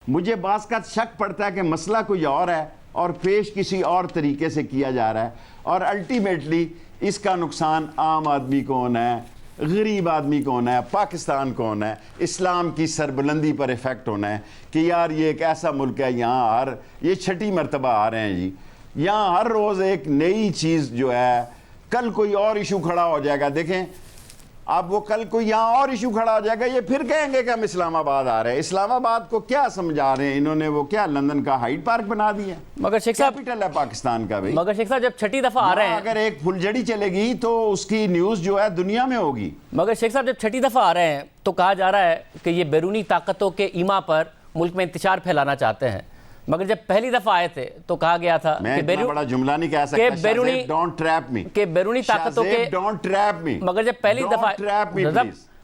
مجھے بعض کا شک پڑتا ہے کہ مسئلہ کوئی اور ہے اور پیش کسی اور طریقے سے کیا جا رہا ہے، اور الٹیمیٹلی اس کا نقصان عام آدمی کو ہونا ہے، غریب آدمی کو ہونا ہے، پاکستان کو ہونا ہے، اسلام کی سربلندی پر ایفیکٹ ہونا ہے کہ یار یہ ایک ایسا ملک ہے یہاں یہ 6 مرتبہ آ رہے ہیں جی، یہاں ہر روز ایک نئی چیز جو ہے، کل کوئی اور ایشو کھڑا ہو جائے گا، دیکھیں اب وہ کل کوئی یہاں اور ایشو کھڑا ہو جائے گا، یہ پھر کہیں گے کہ ہم اسلام آباد آ رہے ہیں۔ اسلام آباد کو کیا سمجھا رہے ہیں انہوں نے؟ وہ کیا لندن کا ہائیڈ پارک بنا دیا؟ مگر شیخ صاحب کیپٹل ہے پاکستان کا بھائی۔ مگر شیخ صاحب جب 6 دفعہ آ رہے ہیں، اگر ایک پھلجھڑی چلے گی تو اس کی نیوز جو ہے دنیا میں ہوگی۔ مگر شیخ صاحب جب 6 دفعہ آ رہے ہیں تو کہا جا رہا ہے کہ یہ بیرونی طاقتوں کے ایما پر ملک میں انتشار پھیلانا چاہتے ہیں، مگر جب پہلی دفعہ آئے تھے تو کہا گیا تھا کہ بڑا جملہ نہیں کہہ سکتا بیرونی ڈونٹ ٹریپ می، کہ بیرونی طاقتوں کے ڈونٹ ٹریپ می، مگر جب پہلی دفعہ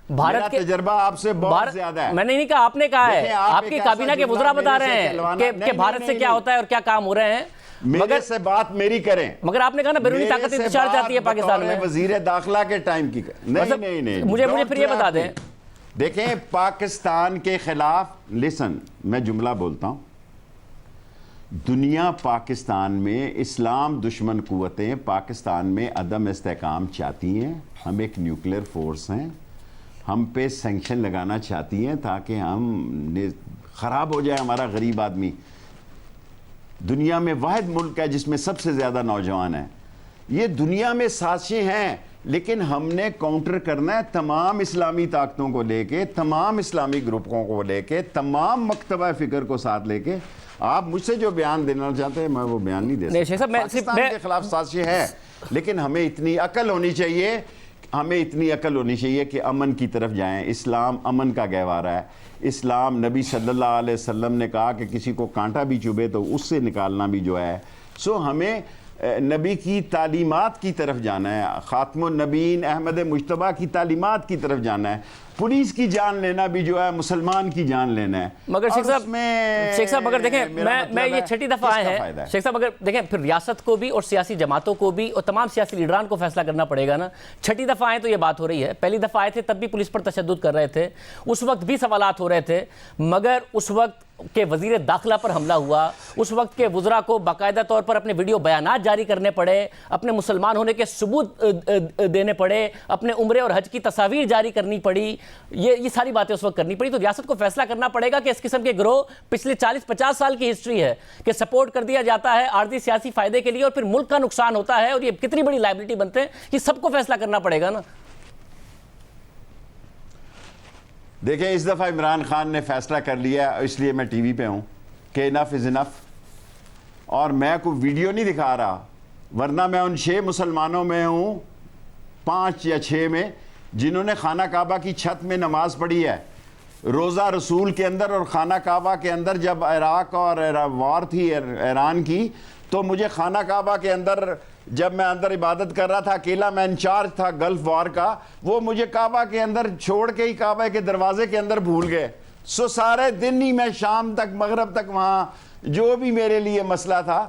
بھارت کے تجربہ آپ سے بہت زیادہ ہے۔ میں نے نہیں کہا، آپ نے کہا ہے، آپ کی کابینہ کے وزراء بتا رہے ہیں کہ بھارت سے کیا ہوتا ہے اور کیا کام ہو رہے ہیں، میرے سے بات میری کریں، مگر آپ نے کہا نا بیرونی طاقت انتشار چاہتی ہے پاکستان میں، وزیر داخلہ کے ٹائم کی نہیں مجھے پھر یہ بتا دیں۔ دیکھیں پاکستان کے خلاف لسن، میں جملہ بولتا ہوں، دنیا پاکستان میں اسلام دشمن قوتیں پاکستان میں عدم استحکام چاہتی ہیں، ہم ایک نیوکلیر فورس ہیں، ہم پہ سینکشن لگانا چاہتی ہیں تاکہ ہم خراب ہو جائے ہمارا غریب آدمی۔ دنیا میں واحد ملک ہے جس میں سب سے زیادہ نوجوان ہیں۔ یہ دنیا میں سازشیں ہیں، لیکن ہم نے کاؤنٹر کرنا ہے تمام اسلامی طاقتوں کو لے کے، تمام اسلامی گروپوں کو لے کے، تمام مکتبہ فکر کو ساتھ لے کے۔ آپ مجھ سے جو بیان دینا چاہتے ہیں میں وہ بیان نہیں دے سکتا۔ پاکستان کے خلاف سازشیں ہیں، لیکن ہمیں اتنی عقل ہونی چاہیے کہ امن کی طرف جائیں۔ اسلام امن کا گہوارہ ہے۔ اسلام نبی صلی اللہ علیہ وسلم نے کہا کہ کسی کو کانٹا بھی چبھے تو اس سے نکالنا بھی جو ہے، ہمیں نبی کی تعلیمات کی طرف جانا ہے، خاتم النبیین احمد مجتبیٰ کی تعلیمات کی طرف جانا ہے۔ پولیس کی جان لینا بھی جو ہے مسلمان کی جان لینا ہے۔ مگر شیخ صاحب اگر دیکھیں میں یہ 6 دفعہ آئے ہیں شیخ صاحب، اگر دیکھیں پھر ریاست کو بھی اور سیاسی جماعتوں کو بھی اور تمام سیاسی لیڈران کو فیصلہ کرنا پڑے گا نا۔ 6 دفعہ آئے تو یہ بات ہو رہی ہے، پہلی دفعہ آئے تھے تب بھی پولیس پر تشدد کر رہے تھے، اس وقت بھی سوالات ہو رہے تھے، مگر اس وقت کہ وزیر داخلہ پر حملہ ہوا، اس وقت کے وزراء کو باقاعدہ طور پر اپنے ویڈیو بیانات جاری کرنے پڑے، اپنے مسلمان ہونے کے ثبوت دینے پڑے، اپنے عمرے اور حج کی تصاویر جاری کرنی پڑی، یہ ساری باتیں اس وقت کرنی پڑی۔ تو ریاست کو فیصلہ کرنا پڑے گا کہ اس قسم کے گروہ پچھلے 40-50 سال کی ہسٹری ہے کہ سپورٹ کر دیا جاتا ہے عارضی سیاسی فائدے کے لیے اور پھر ملک کا نقصان ہوتا ہے اور یہ کتنی بڑی لائبلٹی بنتے ہیں، یہ سب کو فیصلہ کرنا پڑے گا نا۔ دیکھیں اس دفعہ عمران خان نے فیصلہ کر لیا، اس لیے میں ٹی وی پہ ہوں کہ انف از انف، اور میں کوئی ویڈیو نہیں دکھا رہا، ورنہ میں ان 6 مسلمانوں میں ہوں، 5 یا 6 میں، جنہوں نے خانہ کعبہ کی چھت میں نماز پڑھی ہے، روزہ رسول کے اندر اور خانہ کعبہ کے اندر۔ جب عراق اور وار تھی ایران کی، تو مجھے خانہ کعبہ کے اندر جب میں اندر عبادت کر رہا تھا اکیلا، میں انچارج تھا گلف وار کا، وہ مجھے کعبہ کے اندر چھوڑ کے ہی کعبہ کے دروازے کے اندر بھول گئے۔ سارے دن ہی میں شام تک مغرب تک وہاں جو بھی میرے لیے مسئلہ تھا۔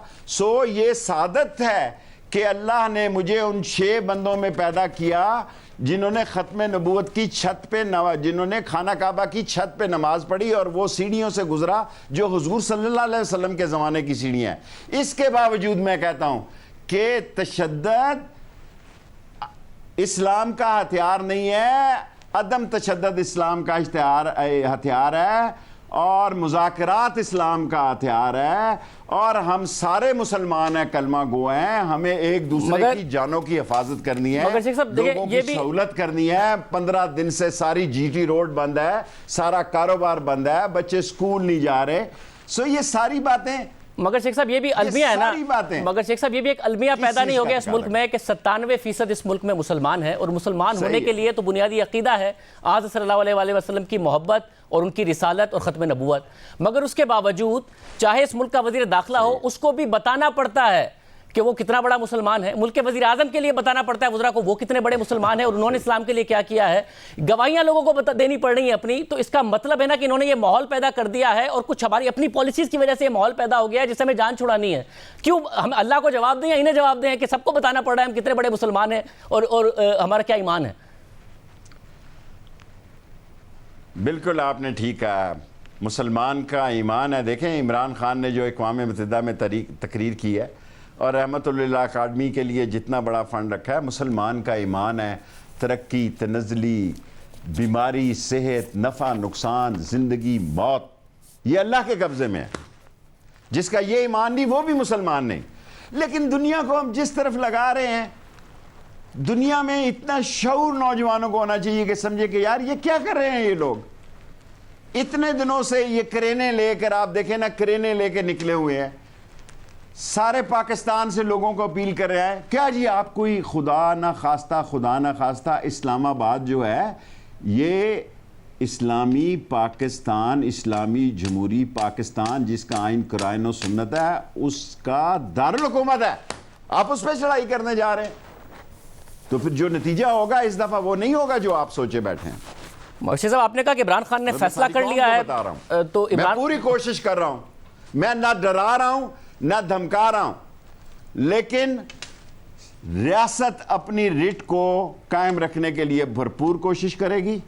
یہ سعادت ہے کہ اللہ نے مجھے ان 6 بندوں میں پیدا کیا جنہوں نے ختم نبوت کی چھت پہ جنہوں نے خانہ کعبہ کی چھت پہ نماز پڑھی اور وہ سیڑھیوں سے گزرا جو حضور صلی اللہ علیہ وسلم کے زمانے کی سیڑھیاں ہیں۔ اس کے باوجود میں کہتا ہوں کہ تشدد اسلام کا ہتھیار نہیں ہے، عدم تشدد اسلام کا ہتھیار ہے، اور مذاکرات اسلام کا ہتھیار ہے، اور ہم سارے مسلمان ہیں، کلمہ گو ہیں، ہمیں ایک دوسرے کی جانوں کی حفاظت کرنی ہے، لوگوں کی سہولت کرنی ہے۔ 15 دن سے ساری جی ٹی روڈ بند ہے، سارا کاروبار بند ہے، بچے سکول نہیں جا رہے۔ یہ ساری باتیں، مگر شیخ صاحب یہ بھی المیہ ہے نا، مگر شیخ صاحب یہ بھی ایک المیہ پیدا نہیں ہو گیا اس ملک میں کہ 97% اس ملک میں مسلمان ہیں، اور مسلمان ہونے کے لیے تو بنیادی عقیدہ ہے آج صلی اللہ علیہ وسلم کی محبت اور ان کی رسالت اور ختم نبوت، مگر اس کے باوجود چاہے اس ملک کا وزیر داخلہ ہو، اس کو بھی بتانا پڑتا ہے کہ وہ کتنا بڑا مسلمان ہے، ملک کے وزیر اعظم کے لیے بتانا پڑتا ہے وزراء کو وہ کتنے بڑے مسلمان ہیں اور انہوں نے اسلام کے لیے کیا کیا ہے، گواہیاں لوگوں کو دینی پڑ رہی ہیں اپنی۔ تو اس کا مطلب ہے نا کہ انہوں نے یہ ماحول پیدا کر دیا ہے، اور کچھ ہماری اپنی پالیسیز کی وجہ سے یہ ماحول پیدا ہو گیا ہے جس سے ہمیں جان چھڑانی ہے۔ کیوں ہم اللہ کو جواب دیں یا انہیں جواب دیں کہ سب کو بتانا پڑ رہا ہے ہم کتنے بڑے مسلمان ہیں اور ہمارا کیا ایمان ہے؟ بالکل آپ نے ٹھیک کہا، مسلمان کا ایمان ہے. دیکھیں عمران خان نے جو اقوام متحدہ میں تقریر کی ہے اور رحمت اللہ اکیڈمی کے لیے جتنا بڑا فنڈ رکھا ہے, مسلمان کا ایمان ہے ترقی, تنزلی, بیماری, صحت, نفع, نقصان, زندگی, موت, یہ اللہ کے قبضے میں ہے. جس کا یہ ایمان نہیں وہ بھی مسلمان نہیں. لیکن دنیا کو ہم جس طرف لگا رہے ہیں, دنیا میں اتنا شعور نوجوانوں کو ہونا چاہیے کہ سمجھے کہ یار یہ کیا کر رہے ہیں یہ لوگ. اتنے دنوں سے یہ کرینے لے کر, آپ دیکھیں نا, کرینے لے کے نکلے ہوئے ہیں, سارے پاکستان سے لوگوں کو اپیل کر رہا ہے کیا جی آپ کوئی خدا نہ خواستہ اسلام آباد جو ہے یہ اسلامی پاکستان, اسلامی جمہوری پاکستان جس کا آئین قرآن و سنت ہے, اس کا دارالحکومت ہے. آپ اس پہ چڑھائی کرنے جا رہے ہیں تو پھر جو نتیجہ ہوگا اس دفعہ وہ نہیں ہوگا جو آپ سوچے بیٹھے ہیں. مرشد صاحب, آپ نے کہا کہ عمران خان نے فیصلہ کر لیا ہے, تو میں پوری کوشش کر رہا ہوں, میں نہ ڈرا رہا ہوں نہ دھمکا رہا ہوں, لیکن ریاست اپنی رٹ کو قائم رکھنے کے لیے بھرپور کوشش کرے گی,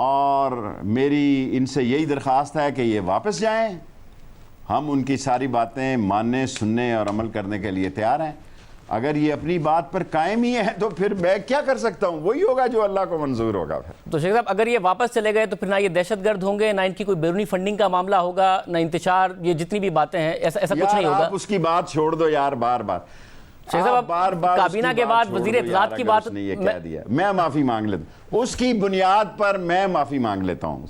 اور میری ان سے یہی درخواست ہے کہ یہ واپس جائیں. ہم ان کی ساری باتیں ماننے, سننے اور عمل کرنے کے لیے تیار ہیں. اگر یہ اپنی بات پر قائم ہی ہے تو پھر میں کیا کر سکتا ہوں, وہی ہوگا جو اللہ کو منظور ہوگا. پھر تو شیخ صاحب اگر یہ واپس چلے گئے تو پھر نہ یہ دہشت گرد ہوں گے, نہ ان کی کوئی بیرونی فنڈنگ کا معاملہ ہوگا, نہ انتشار, یہ جتنی بھی باتیں ہیں ایسا کچھ نہیں ہوگا. آپ اس کی بات چھوڑ دو یار, بار شیخ صاحب کابینہ کے بعد وزیر اطلاعات کی بات, یہ کہہ دیا, میں معافی مانگ لیتا ہوں, اس کی بنیاد پر میں معافی مانگ لیتا ہوں.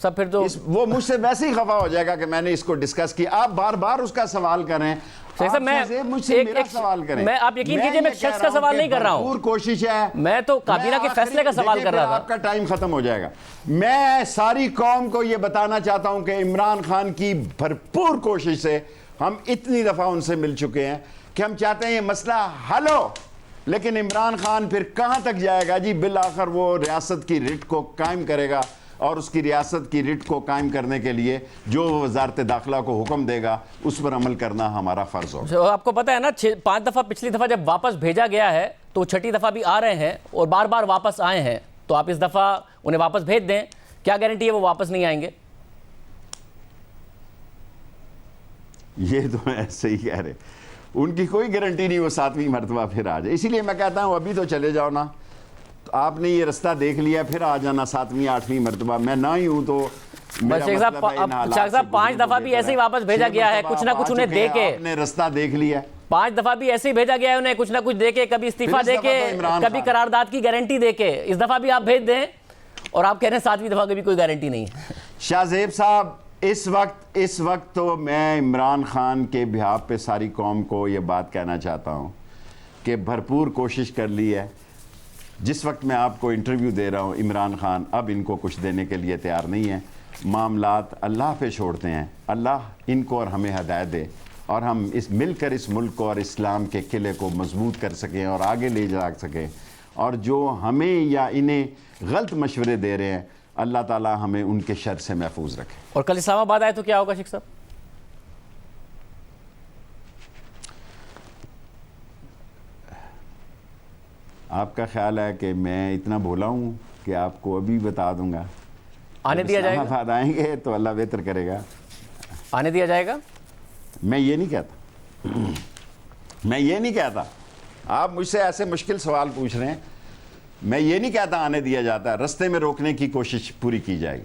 سب پھر تو وہ مجھ سے ویسے ہی خفا ہو جائے گا کہ میں نے اس کو ڈسکس کیا. آپ بار بار اس کا سوال کریں, میں آپ یقین کیجئے میں شخص کا سوال نہیں کر رہا ہوں, بھرپور کوشش ہے, میں تو کابینہ کے فیصلے کا سوال کر رہا تھا. آپ کا ٹائم ختم ہو جائے گا. میں ساری قوم کو یہ بتانا چاہتا ہوں کہ عمران خان کی بھرپور کوشش سے ہم اتنی دفعہ ان سے مل چکے ہیں کہ ہم چاہتے ہیں یہ مسئلہ حل ہو, لیکن عمران خان پھر کہاں تک جائے گا جی. بالآخر وہ ریاست کی رٹ کو قائم کرے گا, اور اس کی ریاست کی رٹ کو قائم کرنے کے لیے جو وزارت داخلہ کو حکم دے گا اس پر عمل کرنا ہمارا فرض ہوگا. آپ کو پتہ ہے نا 5 دفعہ پچھلی دفعہ جب واپس بھیجا گیا ہے تو 6ٹھی دفعہ بھی آ رہے ہیں اور بار بار واپس آئے ہیں, تو آپ اس دفعہ انہیں واپس بھیج دیں, کیا گارنٹی ہے وہ واپس نہیں آئیں گے؟ یہ تو ایسے ہی کہہ رہے, ان کی کوئی گارنٹی نہیں وہ 7ویں مرتبہ پھر آ جائے. اسی لیے میں کہتا ہوں ابھی تو چلے جاؤ نا, آپ نے یہ رستہ دیکھ لیا, پھر آ جانا 7ویں 8ویں مرتبہ. میں نہ ہی ہوں تو شیخ صاحب 5 دفعہ بھی ایسے ہی واپس بھیجا گیا ہے, کچھ نہ کچھ انہیں دے کے. آپ نے رستہ دیکھ لیا, 5 دفعہ بھی ایسے ہی بھیجا گیا ہے انہیں, کچھ نہ کچھ دے کے, کبھی استعفیٰ دے کے, کبھی قرارداد کی گارنٹی دے کے. اس دفعہ بھی آپ بھیج دیں اور آپ کہہ رہے ہیں 7ویں دفعہ کی بھی کوئی گارنٹی نہیں ہے. شاہ زیب صاحب, اس وقت تو میں عمران خان کے بہاف پہ ساری قوم کو یہ بات کہنا چاہتا ہوں کہ بھرپور کوشش کر لی ہے. جس وقت میں آپ کو انٹرویو دے رہا ہوں, عمران خان اب ان کو کچھ دینے کے لیے تیار نہیں ہے. معاملات اللہ پہ چھوڑتے ہیں, اللہ ان کو اور ہمیں ہدایت دے, اور ہم مل کر اس ملک کو اور اسلام کے قلعے کو مضبوط کر سکیں اور آگے لے جا سکیں. اور جو ہمیں یا انہیں غلط مشورے دے رہے ہیں, اللہ تعالیٰ ہمیں ان کے شر سے محفوظ رکھے. اور کل اسلام آباد آئے تو کیا ہوگا شیخ صاحب؟ آپ کا خیال ہے کہ میں اتنا بھولا ہوں کہ آپ کو ابھی بتا دوں گا؟ آنے دیا جائے گا؟ اسلام آباد آئیں گے تو اللہ بہتر کرے گا. آنے دیا جائے گا؟ میں یہ نہیں کہتا, آپ مجھ سے ایسے مشکل سوال پوچھ رہے ہیں. میں یہ نہیں کہتا آنے دیا جاتا ہے, رستے میں روکنے کی کوشش پوری کی جائے گی.